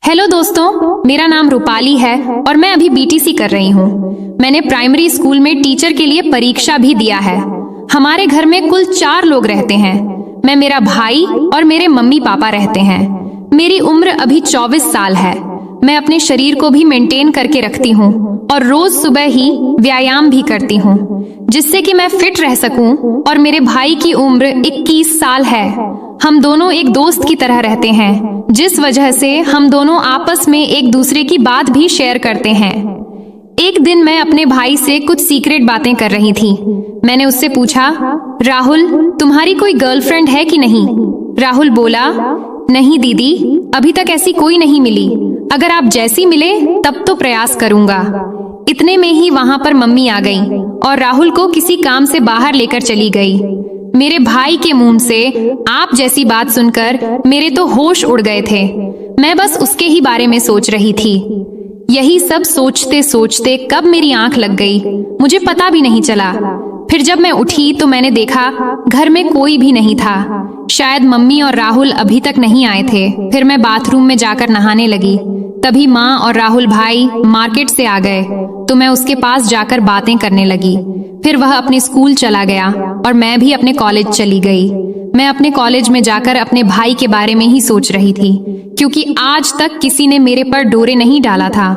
Hello दोस्तों, मेरा नाम रूपाली है और मैं अभी बीटीसी कर रही हूँ। मैंने प्राइमरी स्कूल में टीचर के लिए परीक्षा भी दिया है। हमारे घर में कुल 4 लोग रहते हैं। मैं, मेरा भाई और मेरे मम्मी पापा रहते हैं। मेरी उम्र अभी 24 साल है। मैं अपने शरीर को भी मेंटेन करके रखती हूँ और रोज सुबह ही व्यायाम भी करती हूँ जिससे कि मैं फिट रह सकूं। और मेरे भाई की उम्र 21 साल है। हम दोनों एक दोस्त की तरह रहते हैं, जिस वजह से हम दोनों आपस में एक दूसरे की बात भी शेयर करते हैं। एक दिन मैं अपने भाई से कुछ सीक्रेट बातें कर रही थी। मैंने उससे पूछा, राहुल, तुम्हारी कोई गर्लफ्रेंड है कि नहीं? राहुल बोला, नहीं दीदी, अभी तक ऐसी कोई नहीं मिली। अगर आप जैसी मिले तब तो प्रयास करूंगा। इतने में ही वहां पर मम्मी आ गई और राहुल को किसी काम से बाहर लेकर चली गई। मेरे भाई के मुंह से आप जैसी बात सुनकर मेरे तो होश उड़ गए थे। मैं बस उसके ही बारे में सोच रही थी। यही सब सोचते सोचते कब मेरी आंख लग गई मुझे पता भी नहीं चला। फिर जब मैं उठी तो मैंने देखा घर में कोई भी नहीं था। शायद मम्मी और राहुल अभी तक नहीं आए थे। फिर मैं बाथरूम में जाकर नहाने लगी। तभी माँ और राहुल भाई मार्केट से आ गए तो मैं उसके पास जाकर बातें करने लगी। फिर वह अपने स्कूल चला गया और मैं भी अपने कॉलेज चली गई। मैं अपने कॉलेज में जाकर अपने भाई के बारे में ही सोच रही थी, क्योंकि आज तक किसी ने मेरे पर डोरे नहीं डाला था।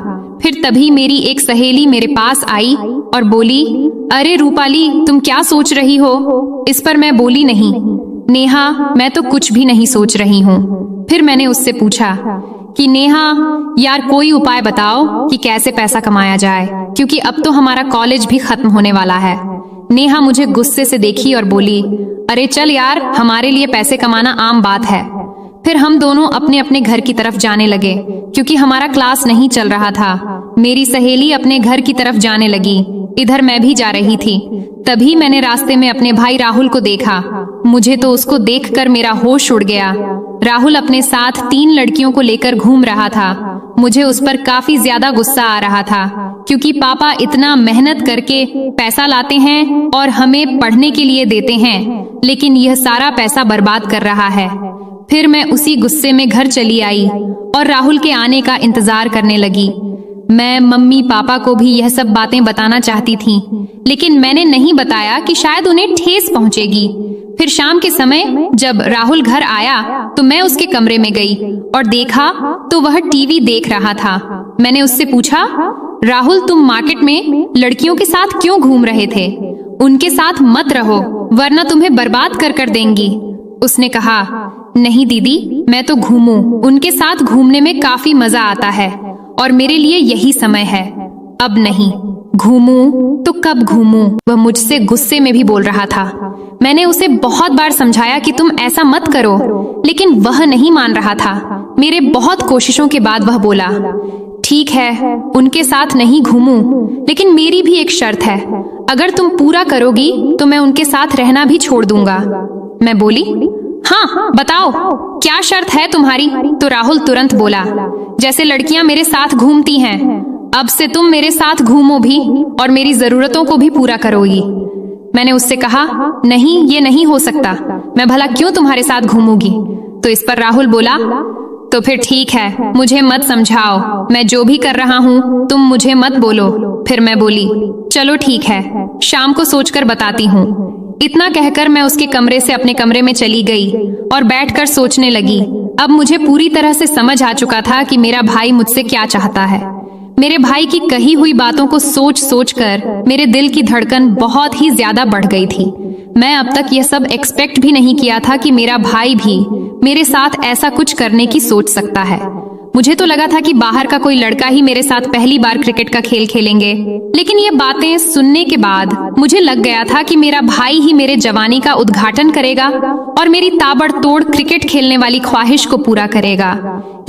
फिर तभी मेरी एक सहेली मेरे पास आई और बोली, अरे रूपाली, तुम क्या सोच रही हो? इस पर मैं बोली, नहीं नेहा, मैं तो कुछ भी नहीं सोच रही हूँ। फिर मैंने उससे पूछा कि नेहा यार, कोई उपाय बताओ कि कैसे पैसा कमाया जाए, क्योंकि अब तो हमारा कॉलेज भी खत्म होने वाला है। नेहा मुझे गुस्से से देखी और बोली, अरे चल यार, हमारे लिए पैसे कमाना आम बात है। फिर हम दोनों अपने अपने घर की तरफ जाने लगे, क्योंकि हमारा क्लास नहीं चल रहा था। मेरी सहेली अपने घर की तरफ जाने लगी, इधर मैं भी जा रही थी। तभी मैंने रास्ते में अपने भाई राहुल को देखा। मुझे तो उसको देखकर मेरा होश उड़ गया। राहुल अपने साथ 3 लड़कियों को लेकर घूम रहा था। मुझे उस पर काफी ज्यादा गुस्सा आ रहा था, क्योंकि पापा इतना मेहनत करके पैसा लाते हैं और हमें पढ़ने के लिए देते हैं, लेकिन यह सारा पैसा बर्बाद कर रहा है। फिर मैं उसी गुस्से में घर चली आई और राहुल के आने का इंतजार करने लगी। मैं मम्मी पापा को भी यह सब बातें बताना चाहती थी, लेकिन मैंने नहीं बताया कि शायद उन्हें ठेस पहुंचेगी। फिर शाम के समय जब राहुल घर आया तो मैं उसके कमरे में गई और देखा तो वह टीवी देख रहा था। मैंने उससे पूछा, राहुल, तुम मार्केट में लड़कियों के साथ क्यों घूम रहे थे? उनके साथ मत रहो, वरना तुम्हें बर्बाद कर कर देंगी। उसने कहा, नहीं दीदी, मैं तो घूमूं। उनके साथ घूमने में काफी मजा आता है और मेरे लिए यही समय है। अब नहीं, घूमूं तो कब घूमूं? वह मुझसे गुस्से में भी बोल रहा था। मैंने उसे बहुत बार समझाया कि तुम ऐसा मत करो, लेकिन वह नहीं मान रहा था। मेरे बहुत कोशिशों के बाद वह बोला, ठीक है, उनके साथ नहीं घूमूं, लेकिन मेरी भी एक शर्त है। अगर तुम पूरा करोगी तो मैं उनके साथ रहना भी छोड़ दूंगा। मैं बोली, हाँ बताओ, क्या शर्त है तुम्हारी? तो राहुल तुरंत बोला, जैसे लड़कियां मेरे साथ घूमती हैं, अब से तुम मेरे साथ घूमो भी और मेरी जरूरतों को भी पूरा करोगी। मैंने उससे कहा, नहीं, ये नहीं हो सकता, मैं भला क्यों तुम्हारे साथ घूमूंगी? तो इस पर राहुल बोला, तो फिर ठीक है, मुझे मत समझाओ, मैं जो भी कर रहा हूँ तुम मुझे मत बोलो। फिर मैं बोली, चलो ठीक है, शाम को सोचकर बताती हूँ। इतना कहकर मैं उसके कमरे से अपने कमरे में चली गई और बैठकर सोचने लगी। अब मुझे पूरी तरह से समझ आ चुका था कि मेरा भाई मुझसे क्या चाहता है। मेरे भाई की कही हुई बातों को सोच सोच कर मेरे दिल की धड़कन बहुत ही ज्यादा बढ़ गई थी। मैं अब तक यह सब एक्सपेक्ट भी नहीं किया था कि मेरा भाई भी मेरे साथ ऐसा कुछ करने की सोच सकता है। मुझे तो लगा था कि बाहर का कोई लड़का ही मेरे साथ पहली बार क्रिकेट का खेल खेलेंगे, लेकिन ये बातें सुनने के बाद मुझे लग गया था कि मेरा भाई ही मेरे जवानी का उद्घाटन करेगा और मेरी ताबड़तोड़ क्रिकेट खेलने वाली ख्वाहिश को पूरा करेगा।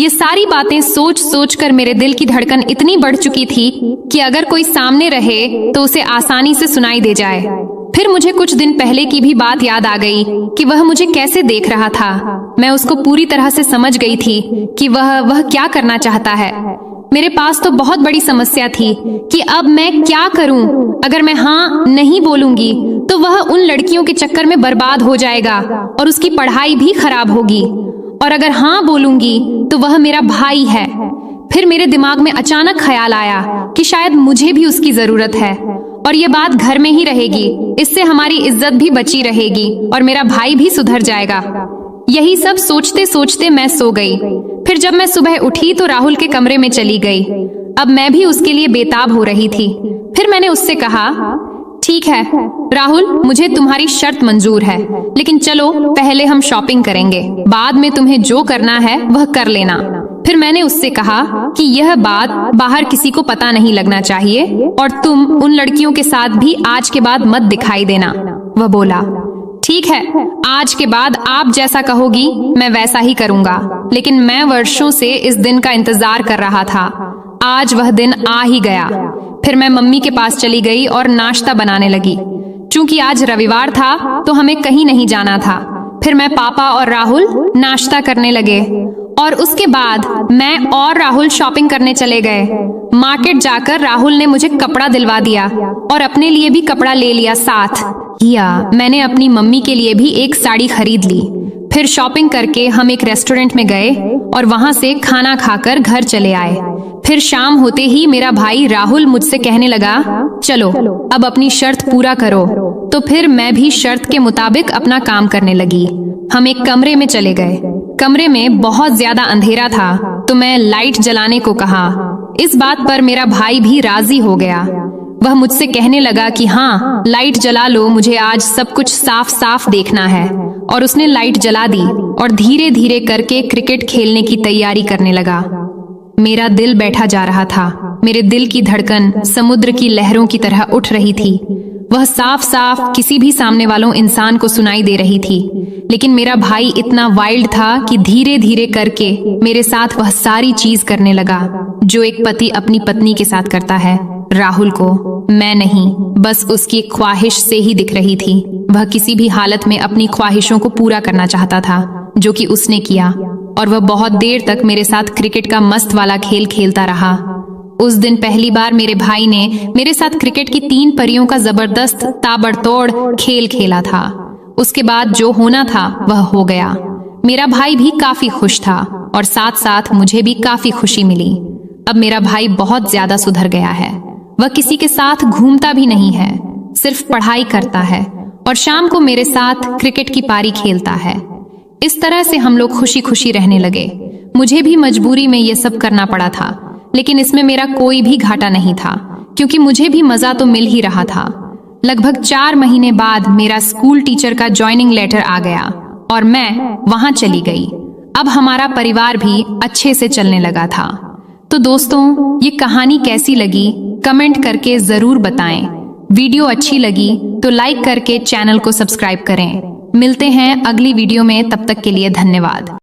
ये सारी बातें सोच सोच कर मेरे दिल की धड़कन इतनी बढ़ चुकी थी कि अगर कोई सामने रहे तो उसे आसानी से सुनाई दे जाए। फिर मुझे कुछ दिन पहले की भी बात याद आ गई कि वह मुझे कैसे देख रहा था। मैं उसको पूरी तरह से समझ गई थी कि वह क्या करना चाहता है। मेरे पास तो बहुत बड़ी समस्या थी कि अब मैं क्या करूं। अगर मैं हाँ नहीं बोलूंगी तो वह उन लड़कियों के चक्कर में बर्बाद हो जाएगा और उसकी पढ़ाई भी खराब होगी। और अगर हाँ बोलूंगी तो वह मेरा भाई है। फिर मेरे दिमाग में अचानक ख्याल आया कि शायद मुझे भी उसकी जरूरत है और ये बात घर में ही रहेगी, इससे हमारी इज्जत भी बची रहेगी और मेरा भाई भी सुधर जाएगा। यही सब सोचते सोचते मैं सो गई। फिर जब मैं सुबह उठी तो राहुल के कमरे में चली गई। अब मैं भी उसके लिए बेताब हो रही थी। फिर मैंने उससे कहा, ठीक है राहुल, मुझे तुम्हारी शर्त मंजूर है, लेकिन चलो पहले हम शॉपिंग करेंगे, बाद में तुम्हें जो करना है वह कर लेना। फिर मैंने उससे कहा कि यह बात बाहर किसी को पता नहीं लगना चाहिए और तुम उन लड़कियों के साथ भी आज के बाद मत दिखाई देना। वह बोला, ठीक है, आज के बाद आप जैसा कहोगी मैं वैसा ही करूंगा। लेकिन मैं वर्षों से इस दिन का इंतजार कर रहा था। आज वह दिन आ ही गया। फिर मैं मम्मी के पास चली गई और नाश्ता बनाने लगी। चूंकि आज रविवार था तो हमें कहीं नहीं जाना था। फिर मैं, पापा और राहुल नाश्ता करने लगे और उसके बाद मैं और राहुल शॉपिंग करने चले गए। मार्केट जाकर राहुल ने मुझे कपड़ा दिलवा दिया और अपने लिए भी कपड़ा ले लिया साथ। मैंने अपनी मम्मी के लिए भी एक साड़ी खरीद ली। फिर शॉपिंग करके हम एक रेस्टोरेंट में गए और वहां से खाना खाकर घर चले आए। फिर शाम होते ही मेरा भाई राहुल मुझसे कहने लगा, चलो अब अपनी शर्त पूरा करो। तो फिर मैं भी शर्त के मुताबिक अपना काम करने लगी। हम एक कमरे में चले गए। कमरे में बहुत ज्यादा अंधेरा था तो मैं लाइट जलाने को कहा। इस बात पर मेरा भाई भी राजी हो गया। वह मुझसे कहने लगा कि हाँ, लाइट जला लो, मुझे आज सब कुछ साफ साफ देखना है। और उसने लाइट जला दी और धीरे धीरे करके क्रिकेट खेलने की तैयारी करने लगा। मेरा दिल बैठा जा रहा था। मेरे दिल की धड़कन समुद्र की लहरों की तरह उठ रही थी। वह साफ साफ किसी भी सामने वालों इंसान को सुनाई दे रही थी। लेकिन मेरा भाई इतना वाइल्ड था कि धीरे धीरे करके मेरे साथ वह सारी चीज करने लगा जो एक पति अपनी पत्नी के साथ करता है। राहुल को मैं नहीं, बस उसकी ख्वाहिश से ही दिख रही थी। वह किसी भी हालत में अपनी ख्वाहिशों को पूरा करना चाहता था, जो कि उसने किया। और वह बहुत देर तक मेरे साथ क्रिकेट का मस्त वाला खेल खेलता रहा। उस दिन पहली बार मेरे भाई ने मेरे साथ क्रिकेट की 3 परियों का जबरदस्त ताबड़तोड़ खेल खेला था। उसके बाद जो होना था वह हो गया। मेरा भाई भी काफी खुश था और साथ साथ मुझे भी काफी खुशी मिली। अब मेरा भाई बहुत ज्यादा सुधर गया है। वह किसी के साथ घूमता भी नहीं है, सिर्फ पढ़ाई करता है और शाम को मेरे साथ क्रिकेट की पारी खेलता है। इस तरह से हम लोग खुशी खुशी रहने लगे। मुझे भी मजबूरी में ये सब करना पड़ा था, लेकिन इसमें मेरा कोई भी घाटा नहीं था क्योंकि मुझे भी मजा तो मिल ही रहा था। लगभग 4 महीने बाद मेरा स्कूल टीचर का ज्वाइनिंग लेटर आ गया और मैं वहां चली गई। अब हमारा परिवार भी अच्छे से चलने लगा था। तो दोस्तों, ये कहानी कैसी लगी कमेंट करके जरूर बताएं। वीडियो अच्छी लगी तो लाइक करके चैनल को सब्सक्राइब करें। मिलते हैं अगली वीडियो में, तब तक के लिए धन्यवाद।